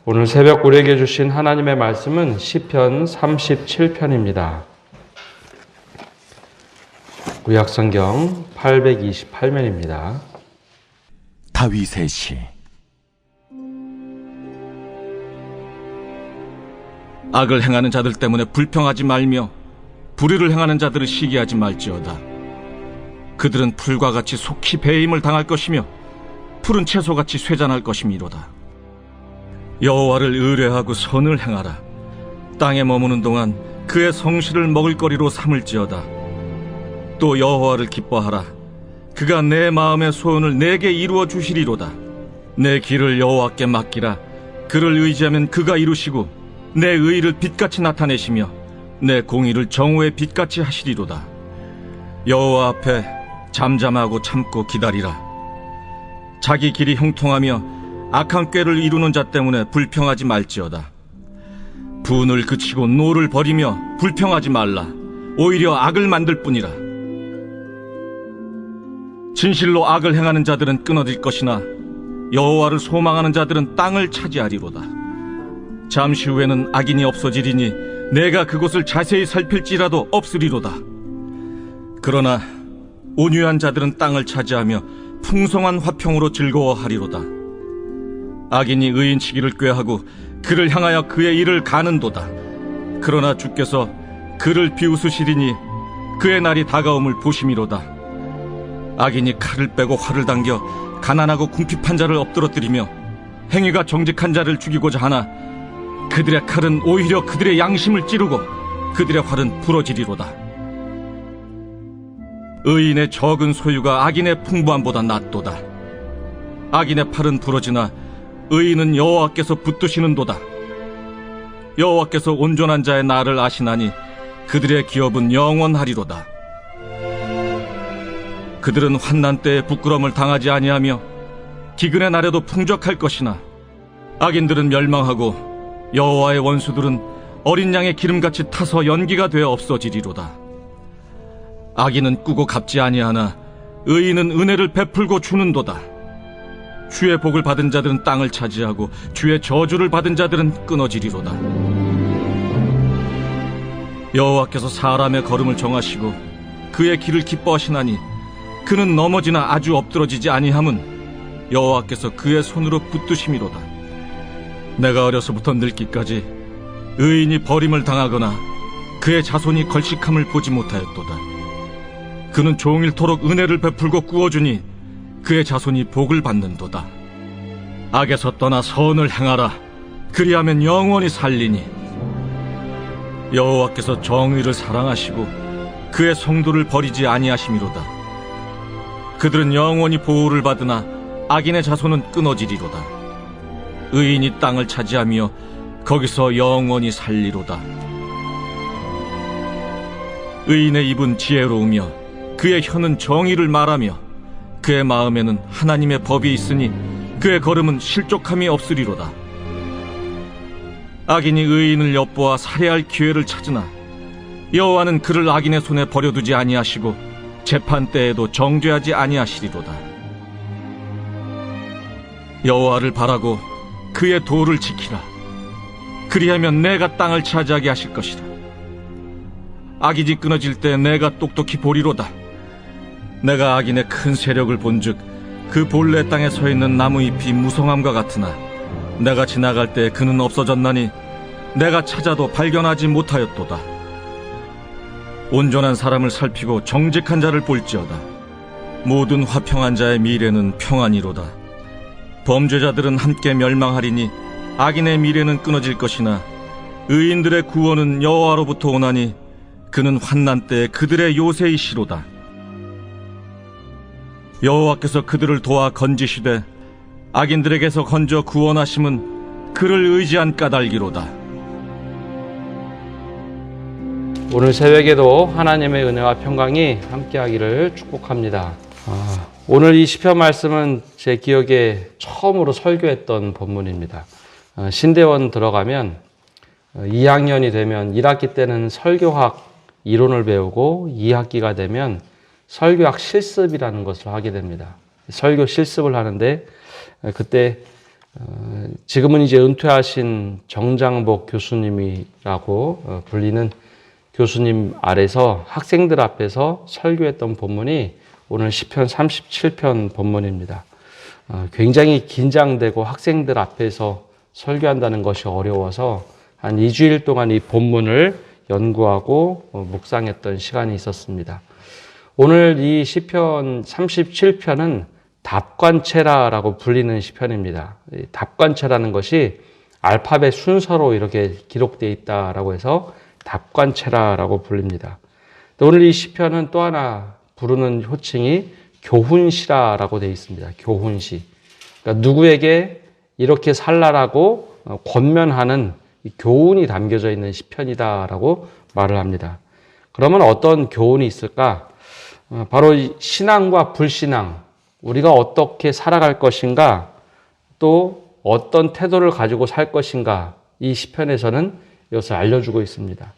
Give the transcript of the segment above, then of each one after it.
오늘 새벽 우리에게 주신 하나님의 말씀은 시편 37편입니다. 구약성경 828면입니다. 다윗의 시. 악을 행하는 자들 때문에 불평하지 말며 불의를 행하는 자들을 시기하지 말지어다. 그들은 풀과 같이 속히 배임을 당할 것이며 푸른 채소같이 쇠잔할 것이미로다. 여호와를 의뢰하고 선을 행하라. 땅에 머무는 동안 그의 성실을 먹을거리로 삼을지어다. 또 여호와를 기뻐하라. 그가 내 마음의 소원을 내게 이루어 주시리로다. 내 길을 여호와께 맡기라. 그를 의지하면 그가 이루시고 내 의를 빛같이 나타내시며 내 공의를 정오의 빛같이 하시리로다. 여호와 앞에 잠잠하고 참고 기다리라. 자기 길이 형통하며 악한 꾀를 이루는 자 때문에 불평하지 말지어다. 분을 그치고 노를 버리며 불평하지 말라. 오히려 악을 만들 뿐이라. 진실로 악을 행하는 자들은 끊어질 것이나 여호와를 소망하는 자들은 땅을 차지하리로다. 잠시 후에는 악인이 없어지리니 내가 그곳을 자세히 살필지라도 없으리로다. 그러나 온유한 자들은 땅을 차지하며 풍성한 화평으로 즐거워하리로다. 악인이 의인치기를 꾀하고 그를 향하여 그의 일을 가는도다. 그러나 주께서 그를 비웃으시리니 그의 날이 다가옴을 보심이로다. 악인이 칼을 빼고 활을 당겨 가난하고 궁핍한 자를 엎드러뜨리며 행위가 정직한 자를 죽이고자 하나 그들의 칼은 오히려 그들의 양심을 찌르고 그들의 활은 부러지리로다. 의인의 적은 소유가 악인의 풍부함보다 낫도다. 악인의 팔은 부러지나 의인은 여호와께서 붙드시는도다. 여호와께서 온전한 자의 날을 아시나니 그들의 기업은 영원하리로다. 그들은 환난 때에 부끄러움을 당하지 아니하며 기근의 날에도 풍족할 것이나 악인들은 멸망하고 여호와의 원수들은 어린 양의 기름같이 타서 연기가 되어 없어지리로다. 악인은 꾸고 갚지 아니하나 의인은 은혜를 베풀고 주는도다. 주의 복을 받은 자들은 땅을 차지하고 주의 저주를 받은 자들은 끊어지리로다. 여호와께서 사람의 걸음을 정하시고 그의 길을 기뻐하시나니 그는 넘어지나 아주 엎드러지지 아니함은 여호와께서 그의 손으로 붙드심이로다. 내가 어려서부터 늙기까지 의인이 버림을 당하거나 그의 자손이 걸식함을 보지 못하였도다. 그는 종일토록 은혜를 베풀고 꾸어주니 그의 자손이 복을 받는도다. 악에서 떠나 선을 행하라. 그리하면 영원히 살리니. 여호와께서 정의를 사랑하시고 그의 성도를 버리지 아니하심이로다. 그들은 영원히 보호를 받으나 악인의 자손은 끊어지리로다. 의인이 땅을 차지하며 거기서 영원히 살리로다. 의인의 입은 지혜로우며 그의 혀는 정의를 말하며 그의 마음에는 하나님의 법이 있으니 그의 걸음은 실족함이 없으리로다. 악인이 의인을 엿보아 살해할 기회를 찾으나 여호와는 그를 악인의 손에 버려두지 아니하시고 재판 때에도 정죄하지 아니하시리로다. 여호와를 바라고 그의 도를 지키라. 그리하면 내가 땅을 차지하게 하실 것이다. 악인이 끊어질 때 내가 똑똑히 보리로다. 내가 악인의 큰 세력을 본즉 그 본래 땅에 서 있는 나무잎이 무성함과 같으나 내가 지나갈 때 그는 없어졌나니 내가 찾아도 발견하지 못하였도다. 온전한 사람을 살피고 정직한 자를 볼지어다. 모든 화평한 자의 미래는 평안이로다. 범죄자들은 함께 멸망하리니 악인의 미래는 끊어질 것이나 의인들의 구원은 여호와로부터 오나니 그는 환난 때에 그들의 요새이시로다. 여호와께서 그들을 도와 건지시되 악인들에게서 건져 구원하심은 그를 의지한 까닭이로다. 오늘 새벽에도 하나님의 은혜와 평강이 함께하기를 축복합니다. 오늘 이 시편 말씀은 제 기억에 처음으로 설교했던 본문입니다. 신대원 들어가면 2학년이 되면 1학기 때는 설교학 이론을 배우고 2학기가 되면 설교학 실습이라는 것을 하게 됩니다. 설교 실습을 하는데 그때 지금은 이제 은퇴하신 정장복 교수님이라고 불리는 교수님 아래서 학생들 앞에서 설교했던 본문이 오늘 시편 37편 본문입니다. 굉장히 긴장되고 학생들 앞에서 설교한다는 것이 어려워서 한 2주일 동안 이 본문을 연구하고 묵상했던 시간이 있었습니다. 오늘 이 시편 37편은 답관체라라고 불리는 시편입니다. 답관체라는 것이 알파벳 순서로 이렇게 기록되어 있다라고 해서 답관체라라고 불립니다. 오늘 이 시편은 또 하나 부르는 호칭이 교훈시라라고 되어 있습니다. 교훈시. 그러니까 누구에게 이렇게 살라라고 권면하는 교훈이 담겨져 있는 시편이다라고 말을 합니다. 그러면 어떤 교훈이 있을까? 바로 신앙과 불신앙, 우리가 어떻게 살아갈 것인가, 또 어떤 태도를 가지고 살 것인가, 이 시편에서는 이것을 알려주고 있습니다.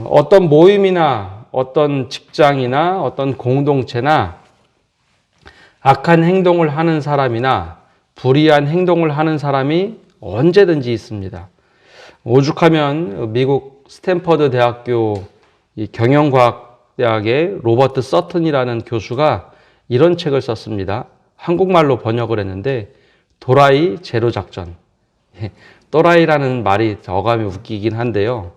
어떤 모임이나 어떤 직장이나 어떤 공동체나 악한 행동을 하는 사람이나 불의한 행동을 하는 사람이 언제든지 있습니다. 오죽하면 미국 스탠퍼드 대학교 경영과학대학의 로버트 서튼이라는 교수가 이런 책을 썼습니다. 한국말로 번역을 했는데 도라이 제로 작전. 또라이라는 말이 어감이 웃기긴 한데요.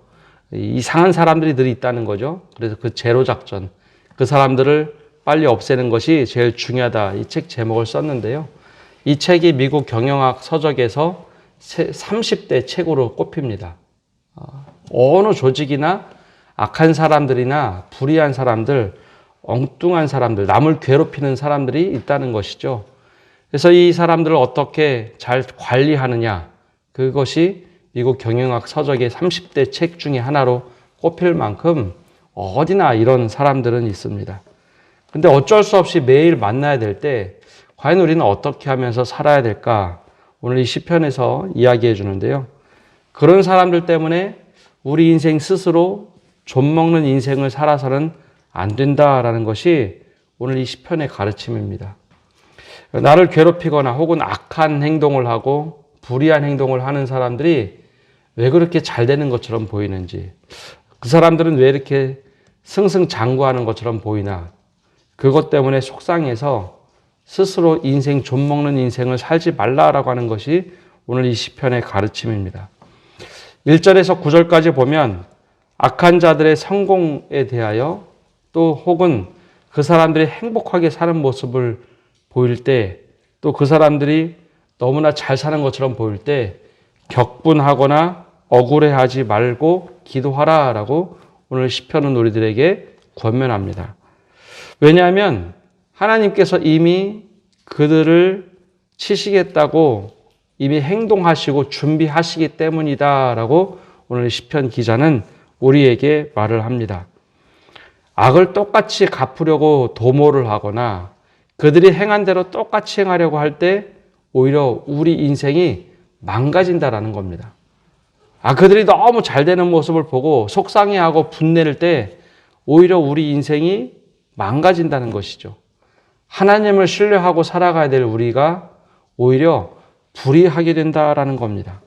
이상한 사람들이 늘 있다는 거죠. 그래서 그 제로 작전, 그 사람들을 빨리 없애는 것이 제일 중요하다. 이 책 제목을 썼는데요. 이 책이 미국 경영학 서적에서 30대 책으로 꼽힙니다. 어느 조직이나 악한 사람들이나 불의한 사람들, 엉뚱한 사람들, 남을 괴롭히는 사람들이 있다는 것이죠. 그래서 이 사람들을 어떻게 잘 관리하느냐, 그것이 미국 경영학 서적의 30대 책 중에 하나로 꼽힐 만큼 어디나 이런 사람들은 있습니다. 근데 어쩔 수 없이 매일 만나야 될 때 과연 우리는 어떻게 하면서 살아야 될까? 오늘 이 시편에서 이야기해 주는데요. 그런 사람들 때문에 우리 인생 스스로 좀먹는 인생을 살아서는 안 된다라는 것이 오늘 이 시편의 가르침입니다. 나를 괴롭히거나 혹은 악한 행동을 하고 불의한 행동을 하는 사람들이 왜 그렇게 잘 되는 것처럼 보이는지, 그 사람들은 왜 이렇게 승승장구하는 것처럼 보이나, 그것 때문에 속상해서 스스로 인생 좀먹는 인생을 살지 말라라고 하는 것이 오늘 이 시편의 가르침입니다. 1절에서 9절까지 보면 악한 자들의 성공에 대하여 또 혹은 그 사람들이 행복하게 사는 모습을 보일 때, 또 그 사람들이 너무나 잘 사는 것처럼 보일 때 격분하거나 억울해하지 말고 기도하라라고 오늘 시편은 우리들에게 권면합니다. 왜냐하면 하나님께서 이미 그들을 치시겠다고 이미 행동하시고 준비하시기 때문이다라고 오늘 시편 기자는 우리에게 말을 합니다. 악을 똑같이 갚으려고 도모를 하거나 그들이 행한 대로 똑같이 행하려고 할 때 오히려 우리 인생이 망가진다라는 겁니다. 그들이 너무 잘 되는 모습을 보고 속상해하고 분낼 때 오히려 우리 인생이 망가진다는 것이죠. 하나님을 신뢰하고 살아가야 될 우리가 오히려 불의하게 된다라는 겁니다.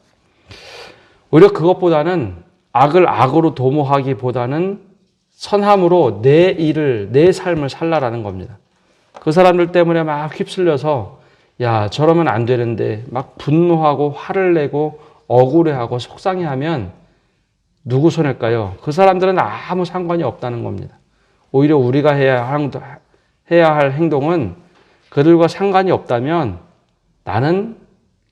오히려 그것보다는 악을 악으로 도모하기보다는 선함으로 내 일을, 내 삶을 살라라는 겁니다. 그 사람들 때문에 막 휩쓸려서 야, 저러면 안 되는데 막 분노하고 화를 내고 억울해하고 속상해하면 누구 손해일까요? 그 사람들은 아무 상관이 없다는 겁니다. 오히려 우리가 해야 할 행동은 그들과 상관이 없다면 나는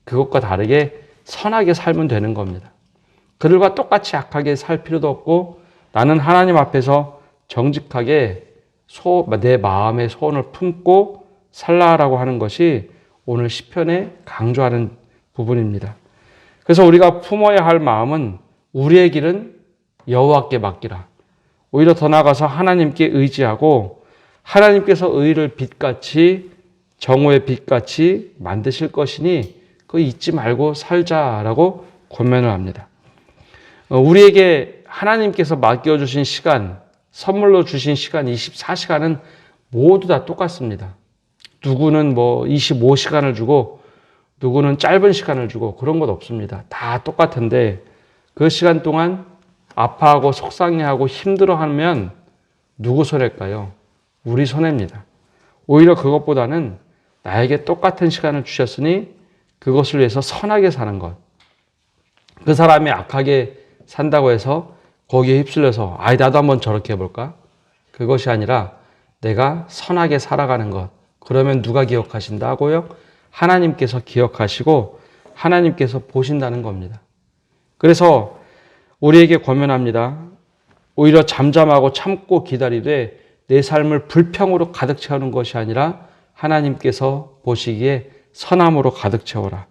그것과 다르게 선하게 살면 되는 겁니다. 그들과 똑같이 악하게 살 필요도 없고 나는 하나님 앞에서 정직하게 내 마음의 소원을 품고 살라라고 하는 것이 오늘 시편에 강조하는 부분입니다. 그래서 우리가 품어야 할 마음은 우리의 길은 여호와께 맡기라. 오히려 더 나아가서 하나님께 의지하고 하나님께서 의를 빛같이 정오의 빛같이 만드실 것이니 그거 잊지 말고 살자라고 권면을 합니다. 우리에게 하나님께서 맡겨주신 시간, 선물로 주신 시간 24시간은 모두 다 똑같습니다. 누구는 25시간을 주고 누구는 짧은 시간을 주고 그런 것 없습니다. 다 똑같은데 그 시간 동안 아파하고 속상해하고 힘들어하면 누구 손해일까요? 우리 손해입니다. 오히려 그것보다는 나에게 똑같은 시간을 주셨으니 그것을 위해서 선하게 사는 것. 그 사람이 악하게 산다고 해서 거기에 휩쓸려서 나도 한번 저렇게 해볼까? 그것이 아니라 내가 선하게 살아가는 것. 그러면 누가 기억하신다고요? 하나님께서 기억하시고 하나님께서 보신다는 겁니다. 그래서 우리에게 권면합니다. 오히려 잠잠하고 참고 기다리되 내 삶을 불평으로 가득 채우는 것이 아니라 하나님께서 보시기에 선함으로 가득 채워라.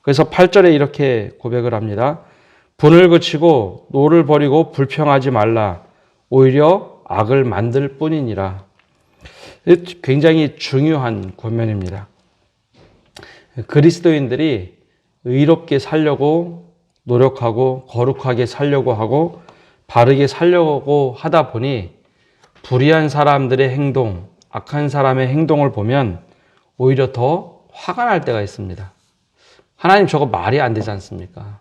그래서 8절에 이렇게 고백을 합니다. 분을 그치고 노를 버리고 불평하지 말라. 오히려 악을 만들 뿐이니라. 굉장히 중요한 권면입니다. 그리스도인들이 의롭게 살려고 노력하고 거룩하게 살려고 하고 바르게 살려고 하다 보니 불의한 사람들의 행동, 악한 사람의 행동을 보면 오히려 더 화가 날 때가 있습니다. 하나님 저거 말이 안 되지 않습니까?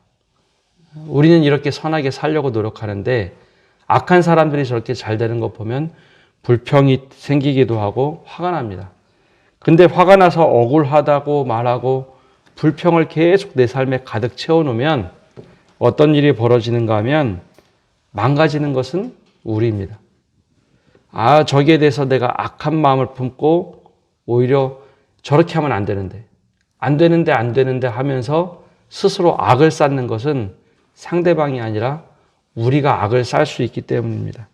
우리는 이렇게 선하게 살려고 노력하는데 악한 사람들이 저렇게 잘 되는 거 보면 불평이 생기기도 하고 화가 납니다. 근데 화가 나서 억울하다고 말하고 불평을 계속 내 삶에 가득 채워놓으면 어떤 일이 벌어지는가 하면 망가지는 것은 우리입니다. 저기에 대해서 내가 악한 마음을 품고 오히려 저렇게 하면 안 되는데 하면서 스스로 악을 쌓는 것은 상대방이 아니라 우리가 악을 쌓을 수 있기 때문입니다.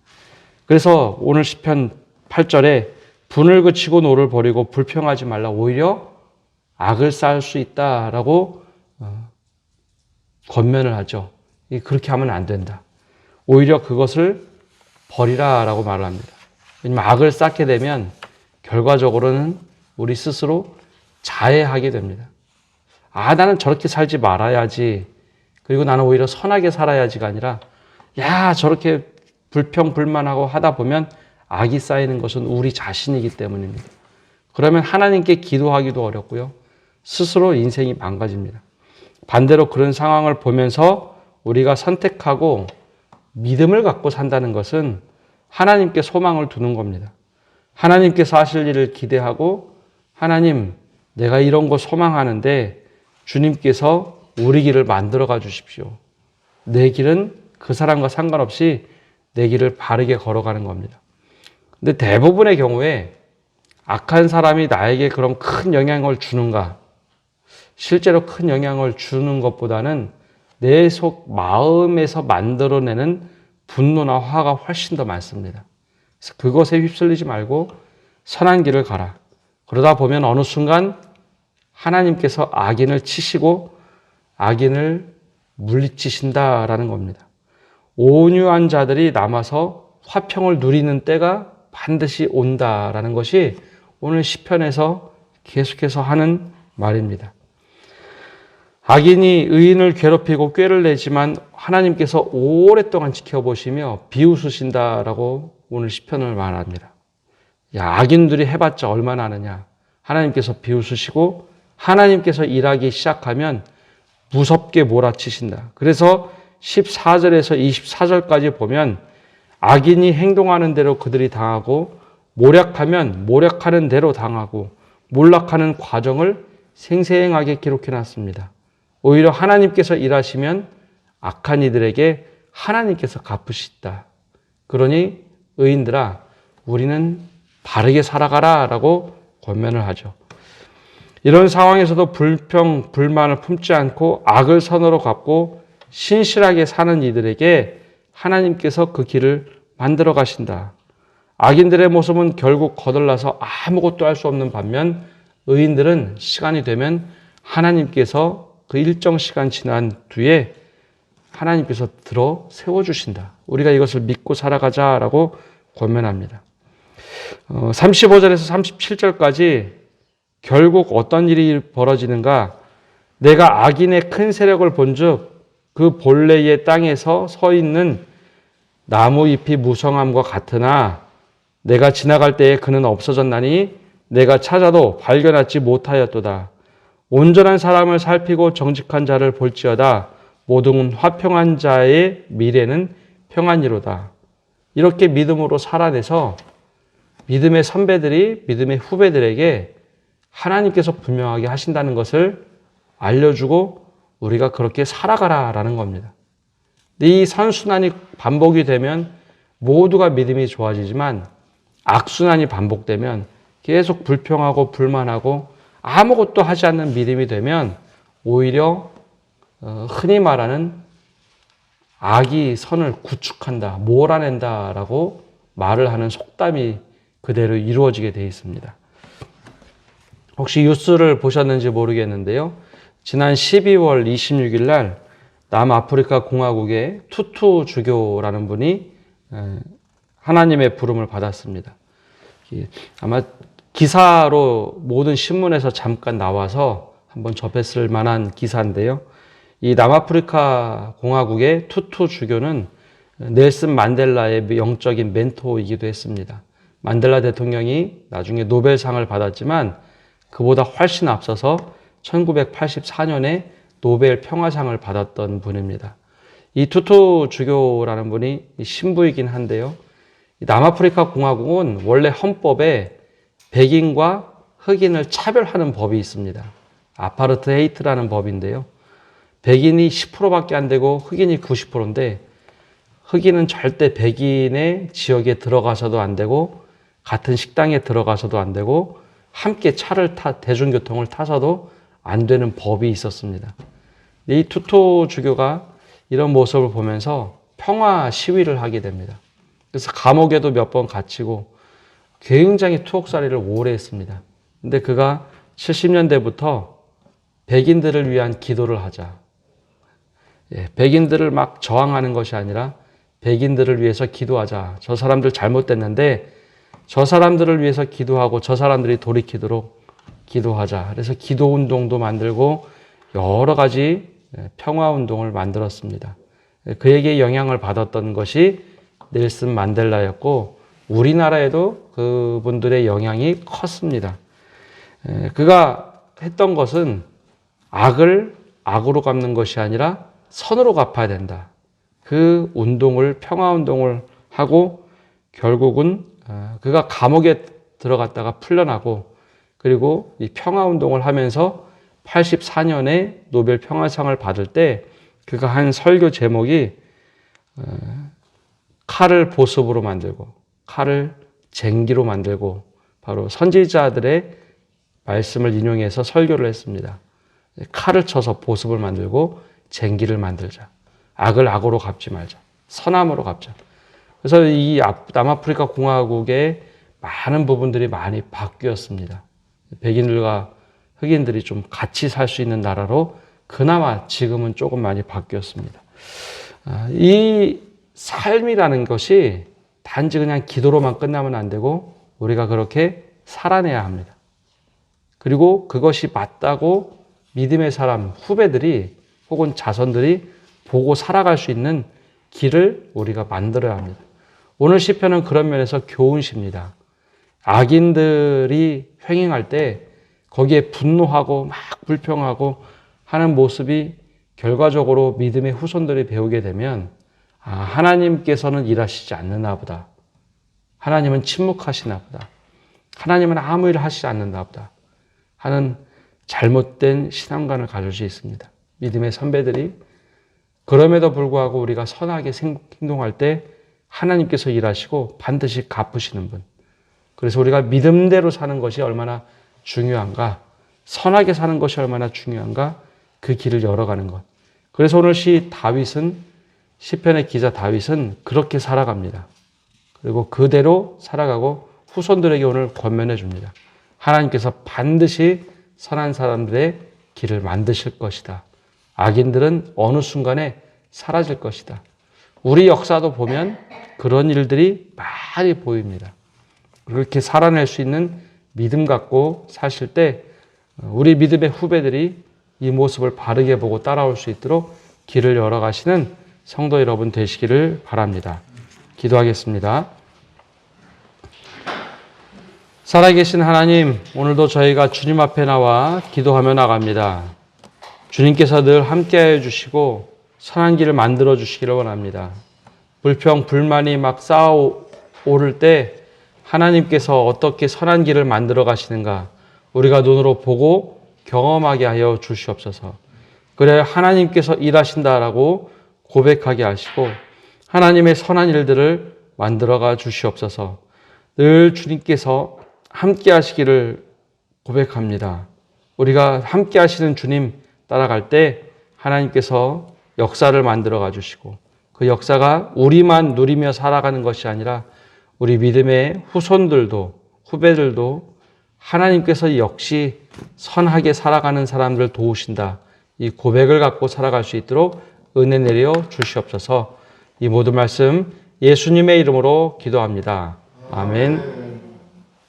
그래서 오늘 시편 8절에 분을 그치고 노를 버리고 불평하지 말라. 오히려 악을 쌓을 수 있다라고 권면을 하죠. 그렇게 하면 안 된다. 오히려 그것을 버리라라고 말을 합니다. 왜냐하면 악을 쌓게 되면 결과적으로는 우리 스스로 자해하게 됩니다. 나는 저렇게 살지 말아야지. 그리고 나는 오히려 선하게 살아야지가 아니라 저렇게 불평불만하고 하다 보면 악이 쌓이는 것은 우리 자신이기 때문입니다. 그러면 하나님께 기도하기도 어렵고요. 스스로 인생이 망가집니다. 반대로 그런 상황을 보면서 우리가 선택하고 믿음을 갖고 산다는 것은 하나님께 소망을 두는 겁니다. 하나님께서 하실 일을 기대하고 하나님 내가 이런 거 소망하는데 주님께서 우리 길을 만들어가 주십시오. 내 길은 그 사람과 상관없이 내 길을 바르게 걸어가는 겁니다. 근데 대부분의 경우에 악한 사람이 나에게 그런 큰 영향을 주는가? 실제로 큰 영향을 주는 것보다는 내 속 마음에서 만들어내는 분노나 화가 훨씬 더 많습니다. 그래서 그것에 휩쓸리지 말고 선한 길을 가라. 그러다 보면 어느 순간 하나님께서 악인을 치시고 악인을 물리치신다라는 겁니다. 온유한 자들이 남아서 화평을 누리는 때가 반드시 온다라는 것이 오늘 시편에서 계속해서 하는 말입니다. 악인이 의인을 괴롭히고 꾀를 내지만 하나님께서 오랫동안 지켜보시며 비웃으신다라고 오늘 시편을 말합니다. 악인들이 해봤자 얼마나 하느냐. 하나님께서 비웃으시고 하나님께서 일하기 시작하면 무섭게 몰아치신다. 그래서 14절에서 24절까지 보면 악인이 행동하는 대로 그들이 당하고 모략하면 모략하는 대로 당하고 몰락하는 과정을 생생하게 기록해 놨습니다. 오히려 하나님께서 일하시면 악한 이들에게 하나님께서 갚으시다. 그러니 의인들아 우리는 바르게 살아가라 라고 권면을 하죠. 이런 상황에서도 불평, 불만을 품지 않고 악을 선으로 갚고 신실하게 사는 이들에게 하나님께서 그 길을 만들어 가신다. 악인들의 모습은 결국 거들나서 아무것도 할 수 없는 반면 의인들은 시간이 되면 하나님께서 그 일정 시간 지난 뒤에 하나님께서 들어 세워주신다. 우리가 이것을 믿고 살아가자라고 권면합니다. 35절에서 37절까지 결국 어떤 일이 벌어지는가? 내가 악인의 큰 세력을 본즉 그 본래의 땅에서 서 있는 나무 잎이 무성함과 같으나 내가 지나갈 때에 그는 없어졌나니 내가 찾아도 발견하지 못하였도다. 온전한 사람을 살피고 정직한 자를 볼지어다. 모든 화평한 자의 미래는 평안이로다. 이렇게 믿음으로 살아내서 믿음의 선배들이 믿음의 후배들에게 하나님께서 분명하게 하신다는 것을 알려주고 우리가 그렇게 살아가라라는 겁니다. 이 선순환이 반복이 되면 모두가 믿음이 좋아지지만 악순환이 반복되면 계속 불평하고 불만하고 아무것도 하지 않는 믿음이 되면 오히려 흔히 말하는 악이 선을 구축한다, 몰아낸다라고 말을 하는 속담이 그대로 이루어지게 되어 있습니다. 혹시 뉴스를 보셨는지 모르겠는데요. 지난 12월 26일 날 남아프리카 공화국의 투투 주교라는 분이 하나님의 부름을 받았습니다. 아마 기사로 모든 신문에서 잠깐 나와서 한번 접했을 만한 기사인데요. 이 남아프리카 공화국의 투투 주교는 넬슨 만델라의 영적인 멘토이기도 했습니다. 만델라 대통령이 나중에 노벨상을 받았지만 그보다 훨씬 앞서서 1984년에 노벨 평화상을 받았던 분입니다. 이 투투 주교라는 분이 신부이긴 한데요. 남아프리카 공화국은 원래 헌법에 백인과 흑인을 차별하는 법이 있습니다. 아파르트헤이트라는 법인데요. 백인이 10%밖에 안 되고 흑인이 90%인데 흑인은 절대 백인의 지역에 들어가서도 안 되고 같은 식당에 들어가서도 안 되고 함께 대중교통을 타서도 안 되는 법이 있었습니다. 이 투투 주교가 이런 모습을 보면서 평화 시위를 하게 됩니다. 그래서 감옥에도 몇 번 갇히고 굉장히 투옥살이를 오래 했습니다. 근데 그가 70년대부터 백인들을 위한 기도를 하자. 백인들을 막 저항하는 것이 아니라 백인들을 위해서 기도하자. 저 사람들 잘못됐는데 저 사람들을 위해서 기도하고 저 사람들이 돌이키도록 기도하자. 그래서 기도운동도 만들고 여러 가지 평화운동을 만들었습니다. 그에게 영향을 받았던 것이 넬슨 만델라였고 우리나라에도 그분들의 영향이 컸습니다. 그가 했던 것은 악을 악으로 갚는 것이 아니라 선으로 갚아야 된다. 그 운동을 평화운동을 하고 결국은 그가 감옥에 들어갔다가 풀려나고 그리고 이 평화운동을 하면서 84년에 노벨 평화상을 받을 때 그가 한 설교 제목이 칼을 보습으로 만들고 칼을 쟁기로 만들고 바로 선지자들의 말씀을 인용해서 설교를 했습니다. 칼을 쳐서 보습을 만들고 쟁기를 만들자. 악을 악으로 갚지 말자. 선함으로 갚자. 그래서 이 남아프리카 공화국의 많은 부분들이 많이 바뀌었습니다. 백인들과 흑인들이 좀 같이 살 수 있는 나라로 그나마 지금은 조금 많이 바뀌었습니다. 이 삶이라는 것이 단지 그냥 기도로만 끝나면 안 되고 우리가 그렇게 살아내야 합니다. 그리고 그것이 맞다고 믿음의 사람, 후배들이 혹은 자손들이 보고 살아갈 수 있는 길을 우리가 만들어야 합니다. 오늘 시편은 그런 면에서 교훈십니다. 악인들이 횡행할 때 거기에 분노하고 막 불평하고 하는 모습이 결과적으로 믿음의 후손들이 배우게 되면 하나님께서는 일하시지 않느나 보다. 하나님은 침묵하시나 보다. 하나님은 아무 일을 하시지 않는다 보다. 하는 잘못된 신앙관을 가질 수 있습니다. 믿음의 선배들이 그럼에도 불구하고 우리가 선하게 행동할 때 하나님께서 일하시고 반드시 갚으시는 분. 그래서 우리가 믿음대로 사는 것이 얼마나 중요한가, 선하게 사는 것이 얼마나 중요한가, 그 길을 열어가는 것. 그래서 오늘 시편의 기자 다윗은 그렇게 살아갑니다. 그리고 그대로 살아가고 후손들에게 오늘 권면해 줍니다. 하나님께서 반드시 선한 사람들의 길을 만드실 것이다. 악인들은 어느 순간에 사라질 것이다. 우리 역사도 보면 그런 일들이 많이 보입니다. 그렇게 살아낼 수 있는 믿음 갖고 사실 때 우리 믿음의 후배들이 이 모습을 바르게 보고 따라올 수 있도록 길을 열어가시는 성도 여러분 되시기를 바랍니다. 기도하겠습니다. 살아계신 하나님, 오늘도 저희가 주님 앞에 나와 기도하며 나갑니다. 주님께서 늘 함께하여 주시고 선한 길을 만들어 주시기를 원합니다. 불평, 불만이 막 쌓아오를 때 하나님께서 어떻게 선한 길을 만들어 가시는가 우리가 눈으로 보고 경험하게 하여 주시옵소서. 그래 하나님께서 일하신다라고 고백하게 하시고 하나님의 선한 일들을 만들어가 주시옵소서. 늘 주님께서 함께 하시기를 고백합니다. 우리가 함께 하시는 주님 따라갈 때 하나님께서 역사를 만들어가 주시고 그 역사가 우리만 누리며 살아가는 것이 아니라 우리 믿음의 후손들도 후배들도 하나님께서 역시 선하게 살아가는 사람들 도우신다. 이 고백을 갖고 살아갈 수 있도록 은혜 내려 주시옵소서. 이 모든 말씀 예수님의 이름으로 기도합니다. 아멘.